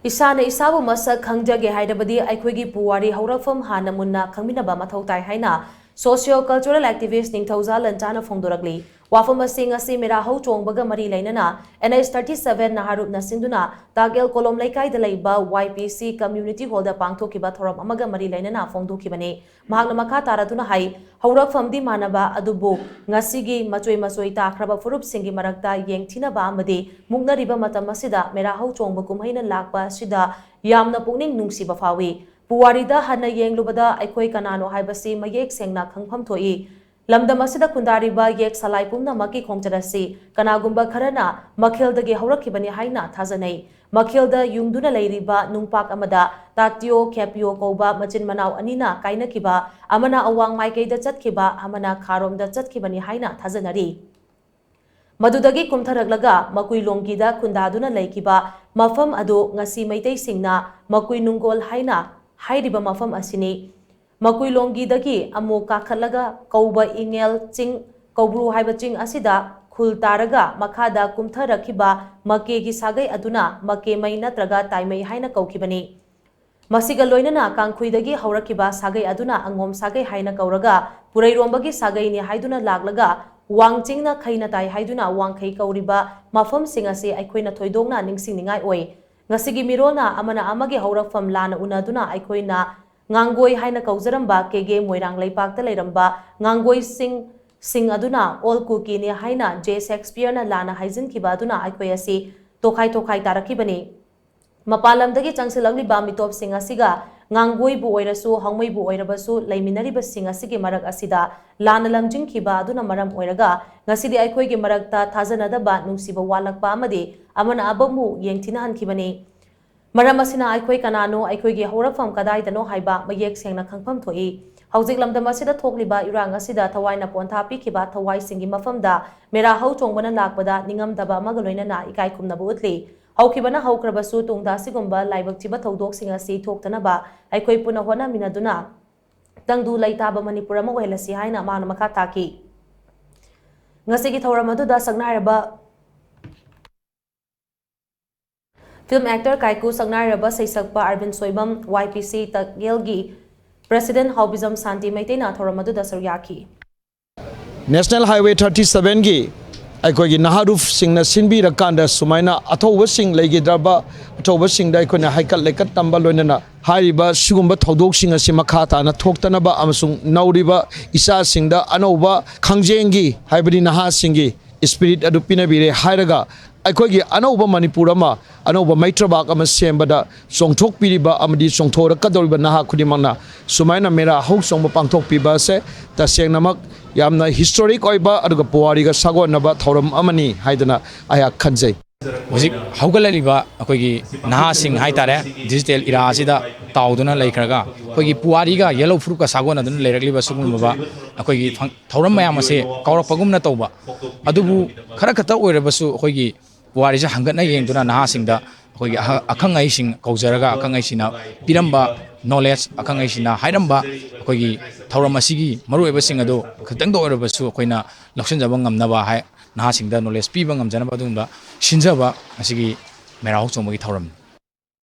Eshana isabu mashak khangjage hairabadi eikhoi puwari hourakpham hanna munna khangminnaba mathou tai haina Socio cultural activist Ningthouja Lancha phongdorakli wafam asing asi mera hau chongbaga mari lainana NS37 naharup nasinduna tagel kolom laikai da laiba YPC community hall da pangthokiba thoram amaga mari lainana phongdokibane mahakna makha taraduna hai hourakpham di manaba adubu ngasigi machoi takraba furup singi marakta yengthinaba amadi mugnariba matam asida mera hau chongba kumhaina lakpa sida yamna pukning nungsiba fawi puwarida hanna yenglubada eikhoi kanano haibasi mayek sengna khangpham thoi lamdam asida kundariba yek salai pumna maki khongjarasi kanagumba kharana makheldagi hourakibani haina thajanai makhelda yungduna leiriba nungpak amada tatio khepio koba machin manaw anina kainakiba amana awang maikeida chatkiba amana kharomda chatkibani haina thajanari madudagi kumtharaglaga makui longkida kundaduna laikiba mafam adu ngasi maitai singna makui nungol haina hairiba mafam asini makui longkidagi amu kakhallaga kauba ingel ching kaubru haiba ching asida khul taraga makhada kumtharakhiba makegi sagai aduna make mai natraga taimai haina kaukibani masiga loinana kangkhuidagi haurakiba sagai aduna angom sagai haina kauraga purairombagi sagai ni haiduna laglaga wangchingna khaina tai haiduna wangkhai kauriba mafam singase aikhoina thoidongna ningsingningai oi ngasigi mirona amana amage hourakpham lana unaduna aikhoina ngangoi haina kaujaramba kege moirang leipakta leiramba ngangoi sing aduna all cookie ni haina J Shakespeare na lana haijin kiba aduna aikhoi asi tokhai tarakibani mapalamdagi changsilangli ba mitop sing asiga ngangoi bu oirasu hangmai bu oirabasu laiminariba sing asigi marak asida lana lamjing kiba aduna maram oiraga ngasidi aikhoi gi marakta thajanada ba nungsiba walakpa amadi amana abamu yengthina hankibani maram asina aikhoi kanano aikhoi gi hourakpham kadai dano haiba mayek sengna khangpham thoi hauzik lamdam asida thokliba irang asida thawaina pontha pikhiba thawai singi mafamda mera hau chongbana lakpada ningamdaba amagaloina na ikai khumnabu utli haukibana haukrabasu tungda sigumba laibak chiba thodok singa si thoktanaba aikhoi puna hona minaduna tangdu laitaba Manipuri ma ohelasi haina mana makha taki ngasigi thoram aduda sagnaraba film actor kaiku sagnaraba saisakpa Arvin Soibam YPC tagelgi president haubizam santi maitena thoram aduda saryaki National Highway 37 gi aikoi naharuf singna sinbi rakanda sumaina athowa sing leigidraba athowa sing dai kona haikal lekat tamba loinana hariba sugumba thodok sing asi makha ta na thoktanaba amasung nauriba isa singda anoba khangjengi haibadi naha singi spirit adu pinabire hairaga aikoi gi anoba manipurama anoba maitrabak ama sembada songthok piriba amadi songthora kadolba naha khudimangna sumaina mera hok songba pangthok piba se ta sengnamak yamna historic oiba aduga puwari ga sagonaba thoram amani haidana aya khanjai hojik haugalaliba akoigi naha sing haitare digital era asida tauduna laikraga akoigi puwari ga yellow fruit ka sagon aduna leirakliba sugumba akoigi thoram mayam ase kaurakpagumna tauba adubu khara khata oirabasu akoigi puwari ja hangatna yengduna naha singda akoigi akhangai sing kaujaraga akhangai sina piramba knowledge akhangai sina hairamba akoigi thoram asigi marueba sing ado khatang do oirabasu akoina laksanjaba ngamnaba hai naha singda knowledge piba ngamjanaba adumba shinjaba asigi mera hok chongmagi thoram